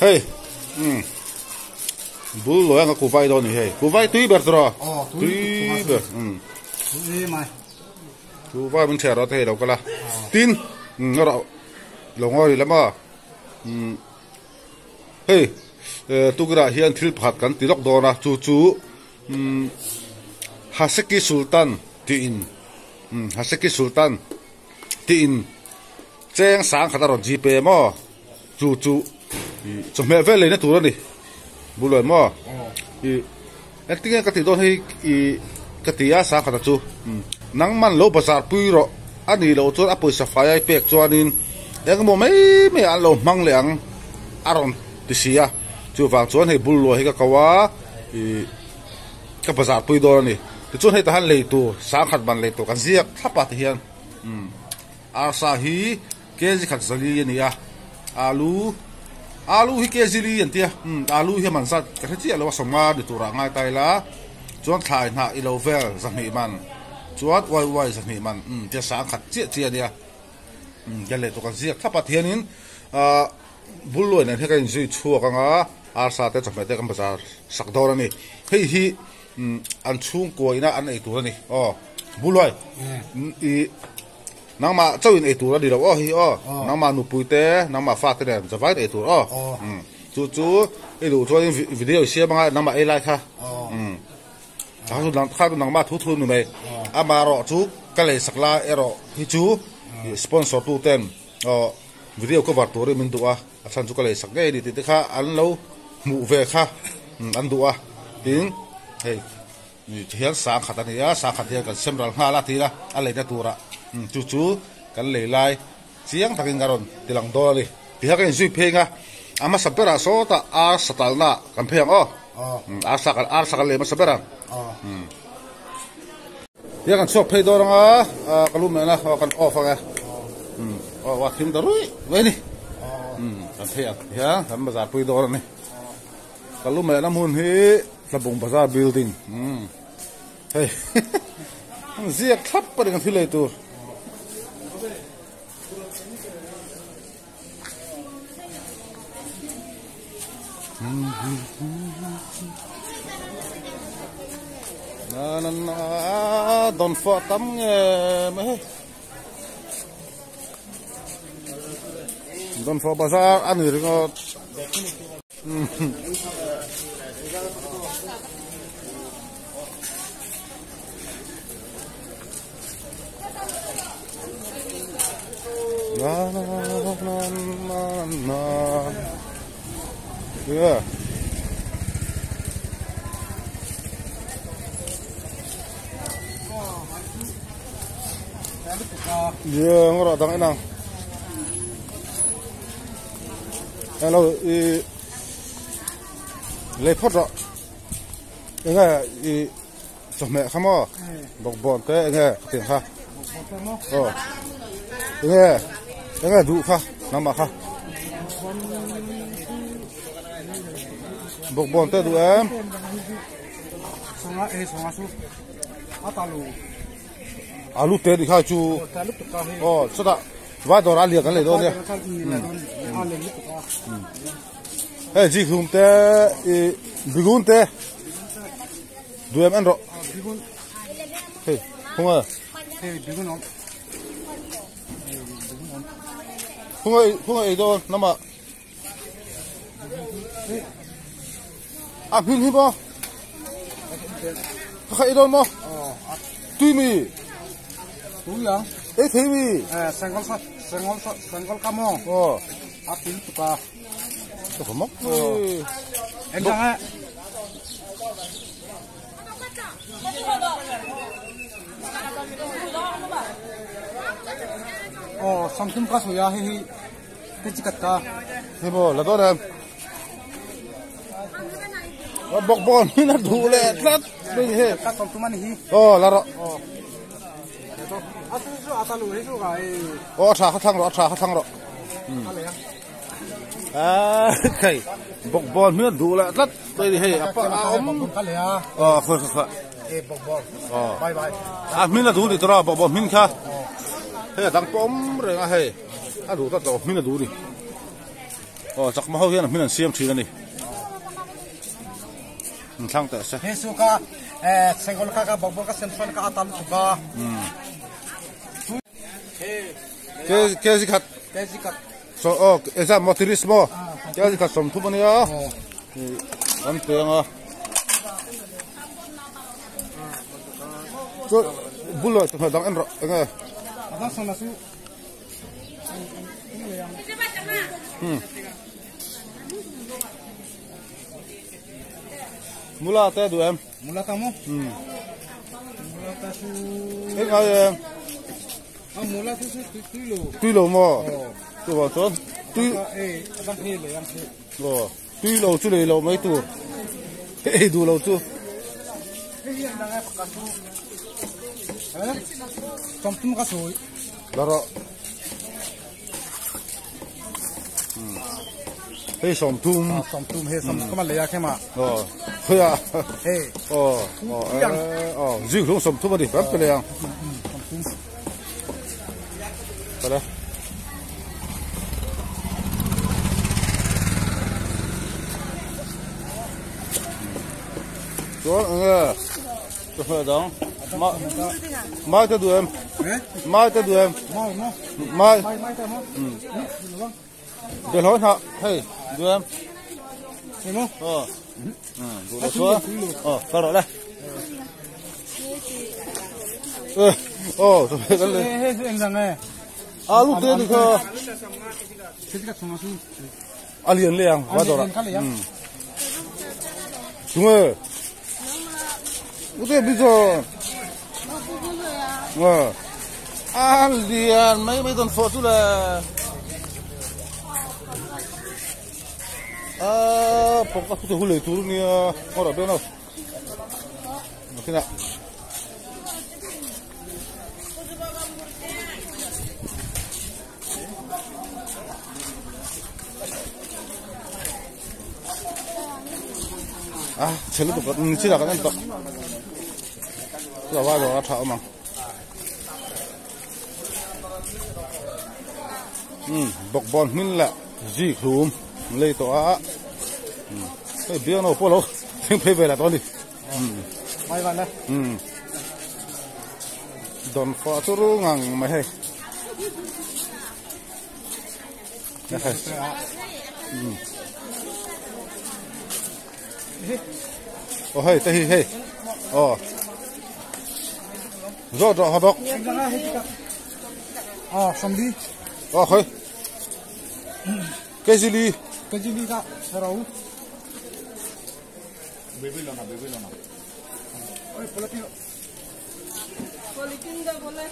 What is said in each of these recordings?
hey bul lo yang aku vai do ni hey ku vai tui ber tro tui ber mai ku vai mun chero te lo kala tin ngoro lo ngori lama hey tu gra hian thil phat kan ti lok do na chu Haseki Sultan ti in Haseki Sultan ti in cheng sang khata ron gp mo chu me ve le na tu ni buloi mo acting ka ti don hi ka ti ya sa khata chu nang man lo bazar pui ro ani lo chu a pui sa fai pek chuanin eng mo me an lo mang leang aron ti sia chu wang chuan hei bul lo hi ka kawa ka bazar pui do ni ti chuan hei ta han lei tu sang khat ban lei tu kan ziak thapa ti hian arsa hi kezi khat zali ni ya alu hi kezi li yan tia alu hi man sat ka thi alo soma de tu ra ngai tai la chuan thai na i lo vel zami man chuat wai zami man tia sang khat chia nia ya le tu kan ziak thapa ti hianin bul lo na he ka in zui chua ka nga arsa te chame te kan bazar sak dor ani hei hi an chung koina an ei tu ni buloi nang ma chawin ei tu ra di lo hi nang ma nu puite nang ma fa te dem zawai ei tu chu ei lu chuan video sia banga nang ma ei lai kha kha nang ma thu nu mai ama ro chu ka le sakla ero hi chu sponsor tu ten video cover tu ri min du asan chu ka le sak ge di ti kha an lo mu ve kha an du tin hey ni hian sa khata ni ya sa khatia kan semral nga la ti la a le na tura chu kan le lai chiang takin garon tilang do li ti ha kan zui phenga ama sabera so ta a satalna kan pheng a sa le ma sabera ya kan sok phei do nga kalum na kan off nga wa thim da rui we ni kan phei ya kan bazar pui do ni kalum na mun hi Labong Bazaar building. Hey. Ziak klap pa dengan filay tu. Don fo tam nge. Don fo Bazaar anu ringot. Yeah. Yeah, ngora dang enang. Hello, le phot ro. Nga chome khamo. Bok bon te nga tin kha. Nga du kha, nama kha. Bok bon te du em. Songa su. Atalu. Alu te di kha chu. Sada. Vai do ra lia kan le do ne. Hey, ji khum te bigun te. Du em an ro. Bigun. Hey, hunga. Hey, bigun on. Hunga ei do nama. Hin hi bo. Kha ei do mo. Tui mi. Tu yang. Thei mi. Senggol kamu. Atin tu ka. Tu mo. Enggak. Samsung ka suya hi kecikata. Hebo la do dem. Bok bon ni na du le tlat. Ni he. Ka tom tu man hi. La ro. Asu su atalu hi su ga Tha thang ro. Kai. Bok bon mi du le tlat. Ni he apa ka le ya. Kha. Bok bon. Bye bye. Mi na du ni tra bok bon min kha. Hey, dang pom re nga hey. Aduh, tak tahu mina duri. chắc mà hậu hiền mình xem chuyện này thang tệ sẽ he su ka sengol ka bok ka sensual ka atal su ka cái gì khác ke ji kat so esa motorismo cái gì khác sống thu bên này anh tiếng à so bulo tu hadang en enga ada sana su mula te du em mula kamu mula ta su enga mula tu su tu tuy lo mo tu bảo chốn tuy adam he le yang he tuy lo chu le lo mấy tu du lo chu yang dang ai pakai su Somtum ka soy. Laro. Hey somtum. Somtum he somtum ka malaya ke ma. Khoya. Hey. Jiu long somtum đi, bắp cái này. Somtum. Pada. Rồi, tôi phải đóng. Mai ta đuổi em. Mai ta đuổi em. Mai. Để hỏi họ. Hey, đuổi em. Em không? Đuổi xuống. Vào rồi đây. Tôi phải cái này. Em rằng nghe. Lúc tiên thì cơ. Liền liền. Vào rồi. Đúng rồi. Udah bisa. Lian mấy con foto là pokok aku hule turun ni orang benar. Mungkin tak. Celu tu kan sila kan tak. Là vai rồi thợ mà bọc bòn min là gì khum lấy tỏa cái bia nó polo phải về là to đi mai vào đây đòn pha cho rú ngang mày hay hey hey rồi rồi học xong đi khơi cái gì đi ka rau bebe lona oi politin da bole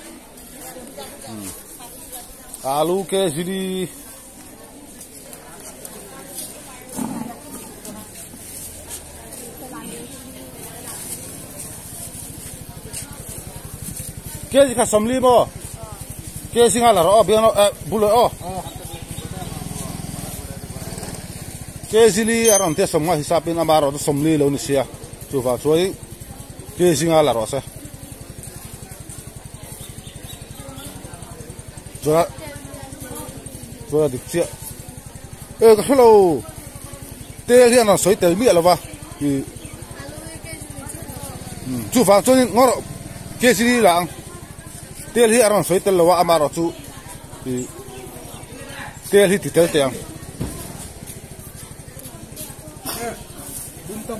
alu cái gì đi cái gì cả sầm li mo cái gì là rõ biển nó bule cái gì li aron te som ngai sapin amaro som li lo ni sia chu va choi cái gì là rõ sa rồi được chưa cái hello te cái nó soi te mi là va chu va choi ngor cái gì là tel hi aron soi tel lawa amaro chu tel hi ti tel te ang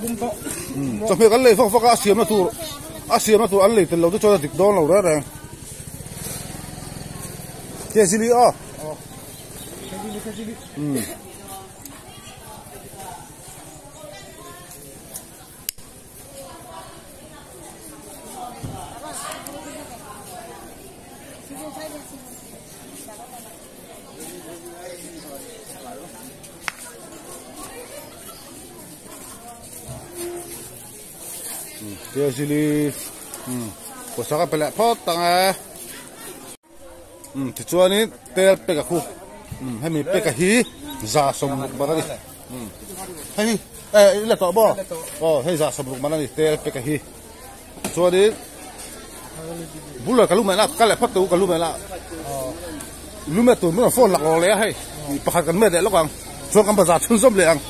bumto cho phê cái lệ phong phong asiam na tu an lệ tel lo cho dik don lo ra ra cái gì li cái gì cái gì li có sao cái bẹt phốt tăng à thì cho nên tel pe cả khu hay mình pe cả hí giả sông lục mana đi hay là tọ bo hay giả sông lục mana đi tel pe cả hí cho nên bula kalau mana kalau phốt tu kalau mana lu mẹ tụi nó phone lạc lè hay pakhat kan mẹ để lúc ăn chuan kan bazar thun som le ang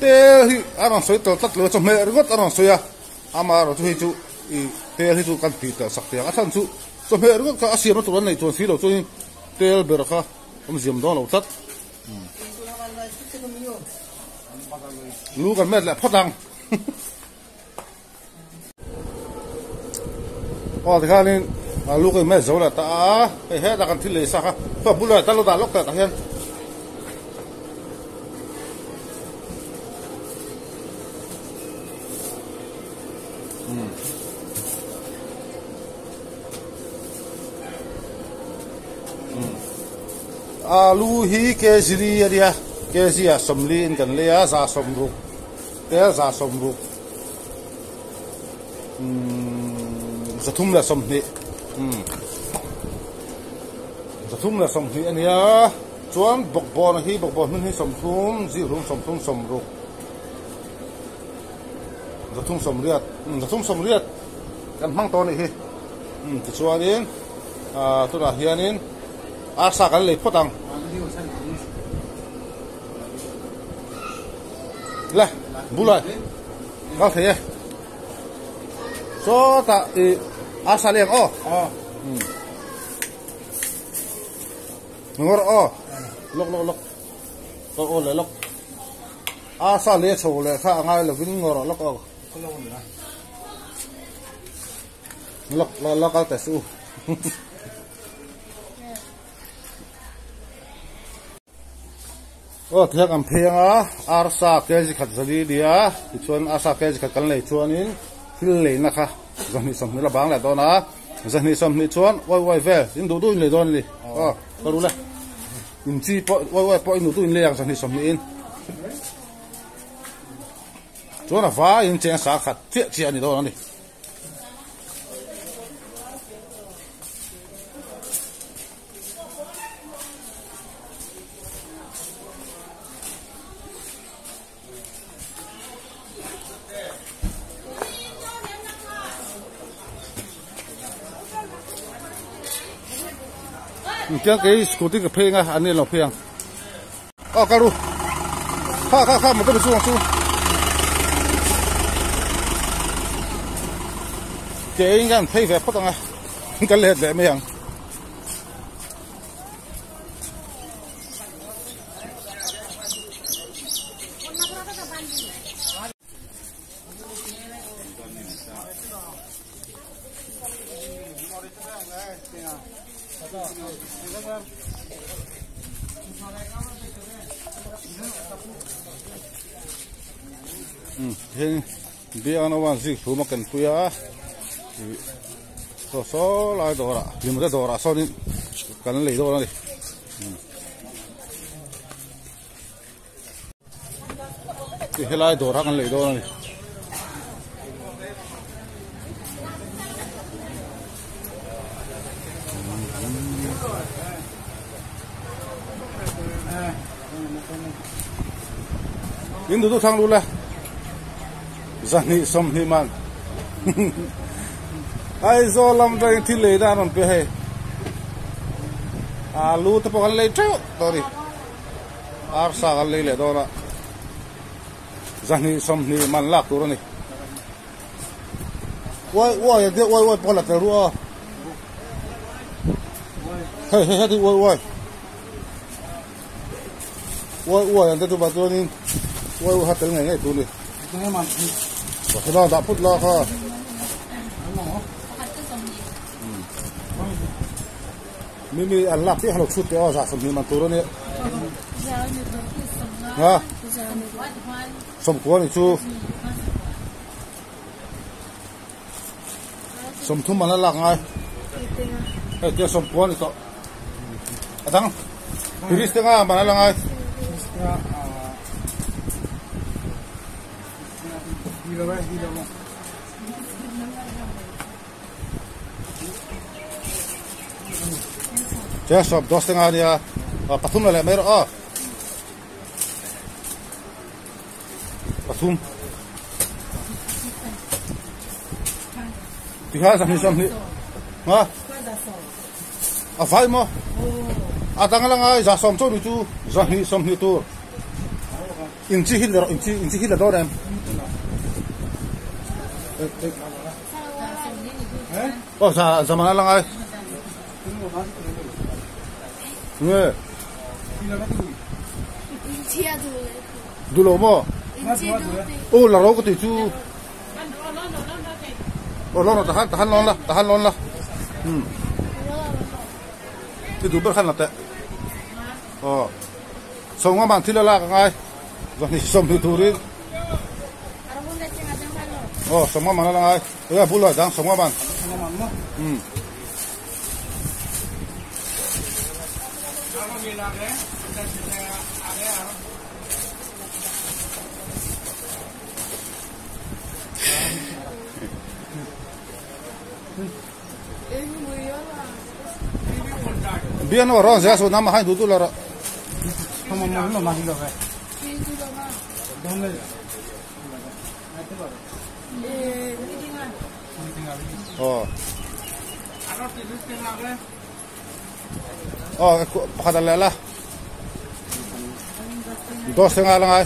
te hi arang soi tol tat lo chome ringot arang soya ama ro chu hi chu I te hi chu kan pi ta sak te a than chu chome ringot ka asiam to nei chuan si lo chu tel ber kha om ziam do lo tat lu kan met la photang o thì khai nên lúc ấy mẹ giấu là ta cái hết là cần thiết lấy sao ha và bù lại ta lâu ta lúc ta hiền lu hi ke ziri aria ke zia somlin kan le a za somru te za somru zathum la somni zathum la somni ania chuan bokbon hi bokbon hi somthum zirhum somthum somru zathum somriat kan mang to ni hi chuanin tu la hianin asa kan le photang la bulai kau thế so ta asa leng o ngor o lok to o le lok asa le cho le kha ngai le vin ngor lok o lok ka ta su o thiak am phenga arsa ke ji khat zali dia chuan asa ke ji khat kan lei chuanin thil le na kha zani som ni la bang la dona zani som ni chuan wai ve in du in le don ni ko ru la in chi po wai po in du in le yang zani som ni in chuan a va in chen sa khat chi ani do ni tiếng cái scooty cái phê ngay anh nên là phê à cái luôn kha một cái xuống cái anh gan phê về phát tăng cái lẹt lẹ mấy hàng hiện bây giờ nó vẫn dịch số mà cần quý á số lại đồ ra nhưng mà đồ ra sau đi cần lấy đồ ra đi thì lại đồ ra cần lấy đồ ra đi in du thang lu la zani som hi man ai zo lam dai thi le da ron pe he lu to pokal le tro to ri ar sa gal le do na zani som ni man lak tu ro ni woi ya de woi pola te ru he di woi ya de tu ba tu ni woi ha tel ngai tu ni cái mà cái đó đã phút lo ha mimi ăn lạp tí hàng lục suốt cái giả sầm mình mà tu đó nè ha sầm cuốn này chú sầm thum mà nó lạc ngay cái sầm cuốn này to thằng Iris tengah mana lang ay Cek sob dos tengah dia patum lah merah patum tiga sampai ngà à phải mà à tăng là ngay giá xóm cho đi chú giá hi xóm hi tu in chi hit là đó em giá mà là ngay nghe du lô mà là đâu có thể chú lo tahan lon la thì đủ bớt khăn là tệ sống ngon bằng thì là ngay rồi thì sống thì đủ đi sống ngon bằng là ngay bây giờ bút lại đang sống ngon bằng biar nó orang saya sudah nama hai dulu lah. Kamu mau mandi loh kan? Pada lelah. Dos setengah lah ai.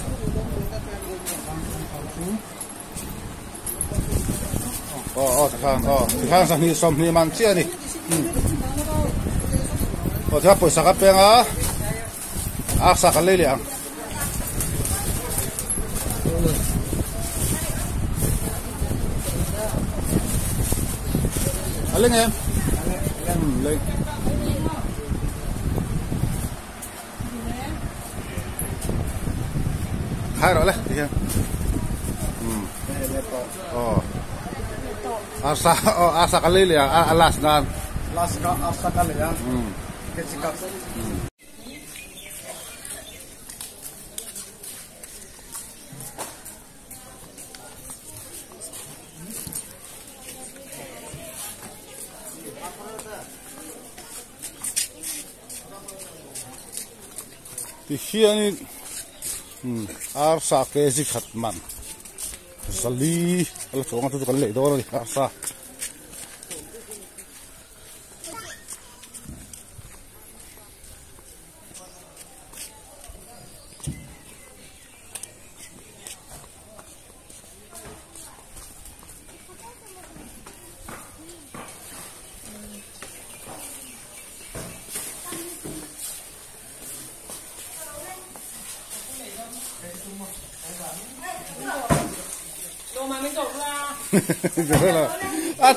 Sekarang sahni somni mancia ni. Dia pun sakap yang asa kali liang. Aling em. Lên. Hai rồi đấy, đi em. Asa kali liang, alas nan. Asa kali liang. Kecikap. Di sini arsa kesi khatman sali kalau cuma tu kalau itu orang arsa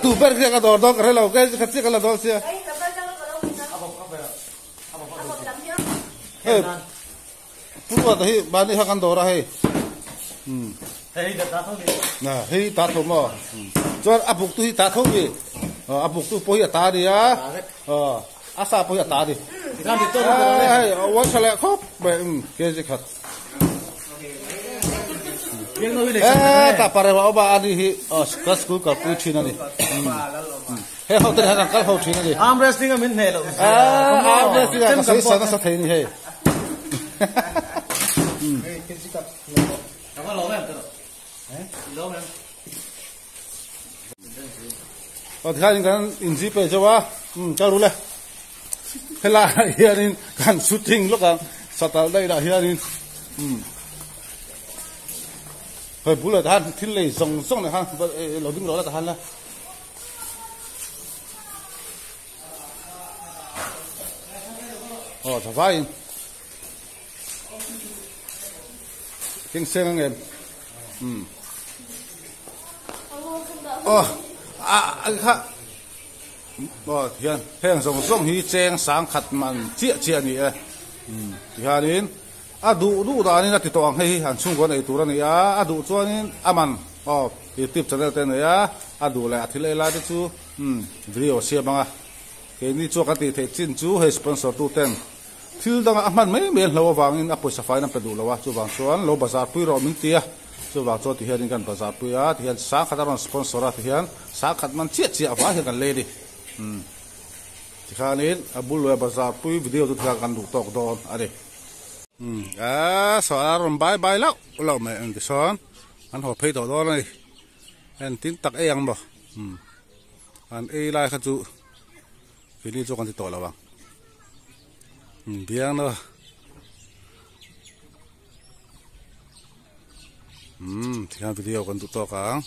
tu ber kaya kador dog rela kaya katsi kala dog siya. Puro tahi bani hakan dora hai. Hei datang ni. Nah, hei tato mo. Jual abuk tu hi tato ni. Abuk tu pohi atadi ya. Asa pohi atadi. Kita di tu. Hei, wan salak kop. Kaya kat. Tak pare wa oba adi hi stress ku ka pu thina ni he ho te han kal ho thina ni Arm wrestling min ne lo arm wrestling ka sai sana sa thai ni he kecikap apa lo mem tu lo mem khan kan inji pe jawa ka ru le hela hianin kan shooting lo kan satal dai da hianin hơi bù lại than thiên lệ rồng này ha lẩu đinh đó là than là chả phải kinh sen anh em anh khác thiên rồng hi cheng sáng khát man chia nhỉ thì ha đến du da ni na ti to ang hei han chung gon ei tur ani du chuanin aman youtube channel te ya du la athile la de chu video sia banga ke ni chu ka ti the chin chu he sponsor tu ten thil danga aman mai me lo wangin a poisa fai na pe du lo wa chu wang chuan lo bazar pui ro min tia chu wang chu ti hian kan bazar pui a ti hian sa khataron sponsor a ti hian sa khat man chia wa hian kan le di ti khanin abul lo bazar pui video tu kan du tok don ade soalan bye lâu lâu mày ăn cái son ăn hộp phê đó này ăn tin tắc ấy ăn bò ăn ấy lại khát chú Ini cho kan ti to lawang. Biang no. Tiang video kan tu to kang.